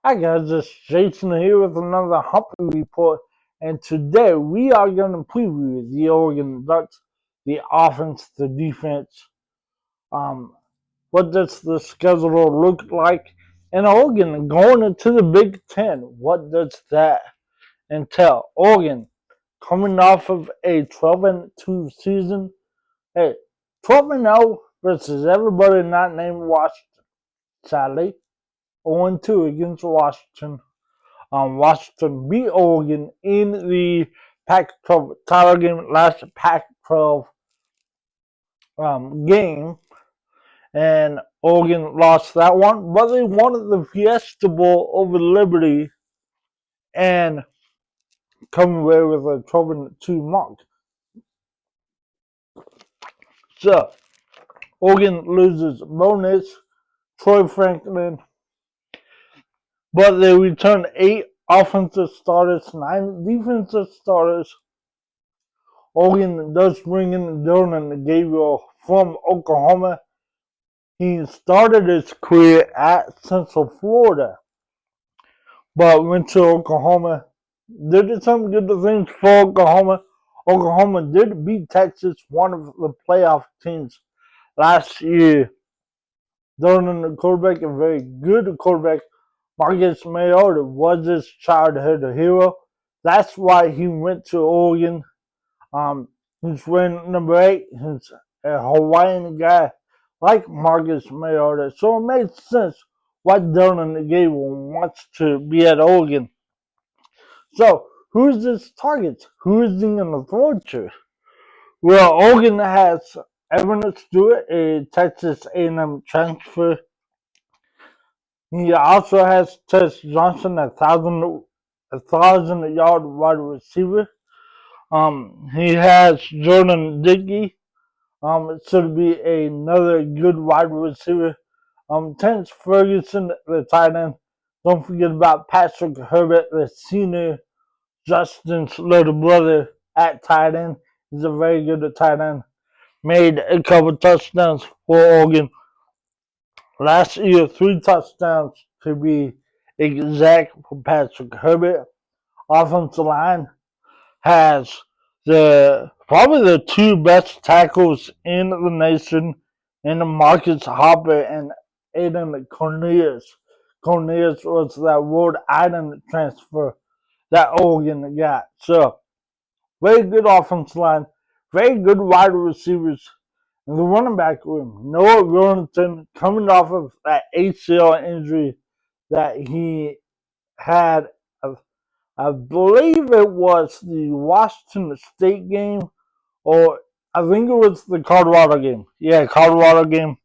Hi guys, it's Jason here with another Humphrey Report, and today we are going to preview the Oregon Ducks, the offense, the defense. Um, what does the schedule look like? And Oregon going into the Big Ten, what does that entail? Oregon coming off of a 12-2 season, hey, 12-0 versus everybody not named Washington. Sadly, 0-2 against Washington. Washington beat Oregon in the Pac-12 title game, last Pac-12 game, and Oregon lost that one, but they won the Fiesta Bowl over Liberty and come away with a 12-2 mark. So Oregon loses bonus, Troy Franklin, but they return 8 offensive starters, 9 defensive starters. Oregon does bring in Dylan Gabriel from Oklahoma. He started his career at Central Florida, but went to Oklahoma. Did some good things for Oklahoma. Oklahoma did beat Texas, one of the playoff teams last year. Dylan, the quarterback, a very good quarterback. Marcus Mariota was his childhood hero. That's why he went to Oregon. He's wearing number 8. He's a Hawaiian guy like Marcus Mariota. So it makes sense why Dylan Gabriel wants to be at Oregon. So who's his target? Who is he going to throw to? Well, Oregon has Evan Stewart, a Texas A&M transfer. He also has Tess Johnson, a 1,000-yard wide receiver. He has Jordan Dickey. It should be another good wide receiver. Terrence Ferguson, the tight end. Don't forget about Patrick Herbert, the senior, Justin's little brother at tight end. He's a very good tight end. Made a couple touchdowns for Oregon last year, 3 touchdowns to be exact for Patrick Herbert. Offensive line has probably the 2 best tackles in the nation in Marcus Hopper and Aiden Cornelius. Cornelius was that Rhode Island transfer that Oregon got. So very good offensive line, very good wide receivers. And the running back room, Noah Rillington, coming off of that ACL injury that he had, I believe it was the Washington State game, or I think it was the Colorado game. Yeah, Colorado game.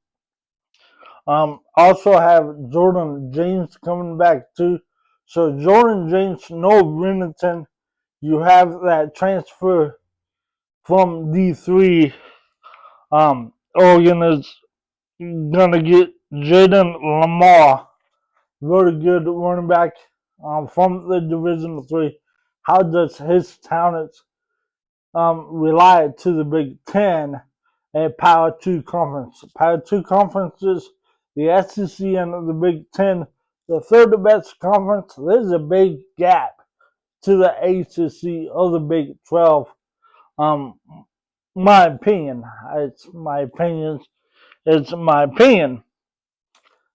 Also have Jordan James coming back too. So Jordan James, Noah Rillington, you have that transfer from D3. Oregon is gonna get Jaden Lamar, very good running back from the Division 3. How does his talents rely to the Big Ten, a Power 2 conference? Power 2 conferences, the SEC and the Big Ten, the third best conference. There's a big gap to the ACC or the Big 12. Um, my opinion. It's my opinion. It's my opinion.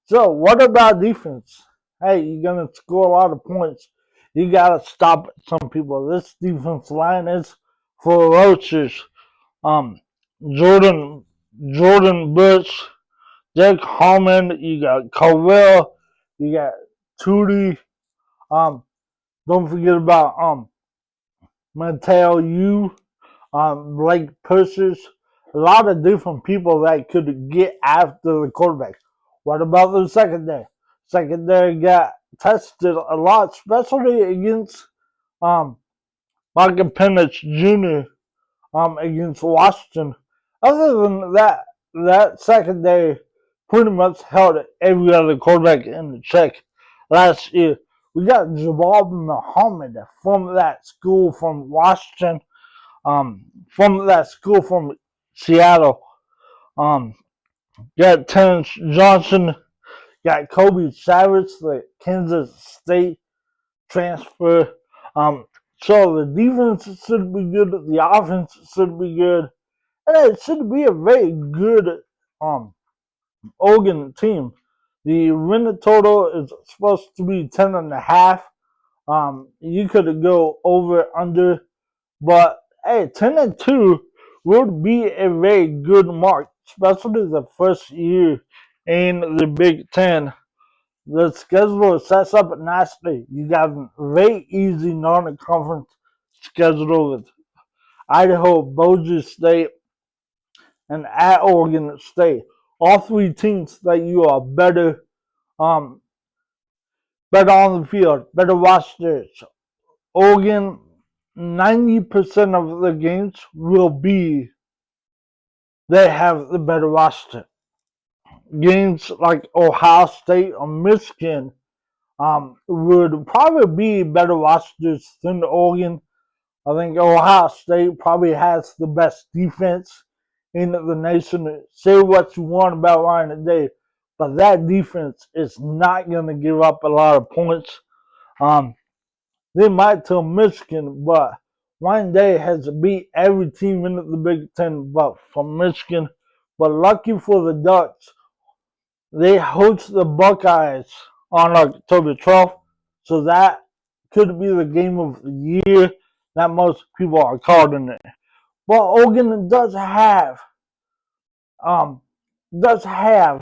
So, what about defense? Hey, you're going to score a lot of points. You got to stop some people. This defense line is ferocious. Um, Jordan, Jordan Bush, Jake Harmon, you got Cowell, you got Tootie. Don't forget about Mateo Yu, Blake Purses. A lot of different people that could get after the quarterback. What about the secondary? Secondary got tested a lot, especially against Michael Penix Jr. Against Washington. Other than that, that secondary pretty much held every other quarterback in the check last year. We got Jabal Muhammad from that school from Washington, from that school from Seattle. Um, got Terrence Johnson, got Kobe Savage, the Kansas State transfer. Um, so the defense should be good. The offense should be good, and it should be a very good um Oregon team. The win total is supposed to be 10.5. You could go over under, but hey, 10-2 would be a very good mark, especially the first year in the Big Ten. The schedule sets up nicely. You got a very easy non-conference schedule with Idaho, Boise State, and at Oregon State. All three teams that you are um, better on the field, better rosters. Oregon, 90% of the games will be they have the better roster. Games like Ohio State or Michigan would probably be better rosters than Oregon. I think Ohio State probably has the best defense in the nation. Say what you want about Ryan today, but that defense is not going to give up a lot of points. Um, they might tell Michigan, but Ryan Day has beat every team in the Big Ten but from Michigan. But lucky for the Ducks, they host the Buckeyes on October 12th, so that could be the game of the year that most people are calling it. But Oregon um does have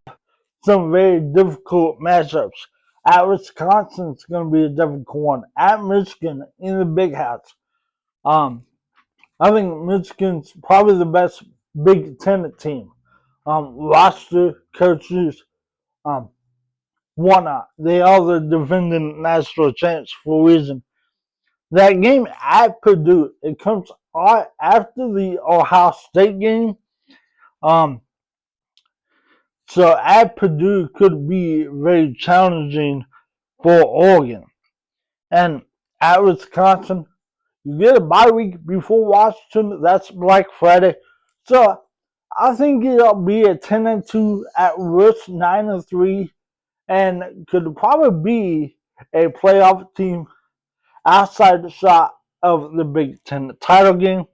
some very difficult matchups. At Wisconsin, it's going to be a difficult one. At Michigan, in the Big House, um, I think Michigan's probably the best Big Ten team. Roster, coaches, um, whatnot. They are the defending national champs for a reason. That game at Purdue, it comes after the Ohio State game. Um, so at Purdue could be very challenging for Oregon. And at Wisconsin, you get a bye week before Washington. That's Black Friday. So I think it'll be a 10-2 at worst 9-3, and could probably be a playoff team outside the shot of the Big Ten title game.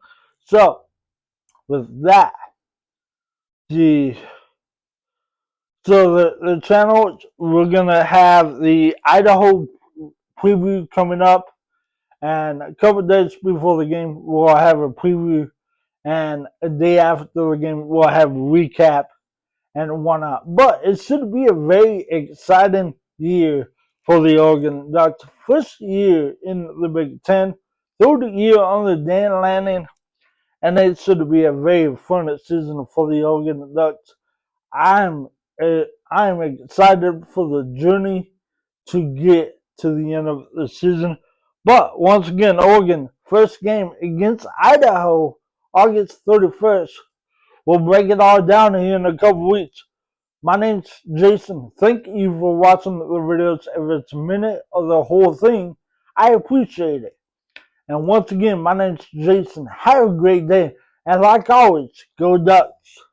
So with that, the the channel, we're gonna have the Idaho preview coming up, and a couple days before the game we'll have a preview, and a day after the game we'll have a recap and whatnot. But it should be a very exciting year for the Oregon Ducks. First year in the Big Ten, third year under Dan Lanning, and it should be a very fun season for the Oregon Ducks. I'm I'm excited for the journey to get to the end of the season. But once again, Oregon first game against Idaho, August 31st. We'll break it all down here in a couple weeks. My name's Jason. Thank you for watching the videos. If it's a minute of the whole thing, I appreciate it. And once again, my name's Jason. Have a great day. And like always, go Ducks.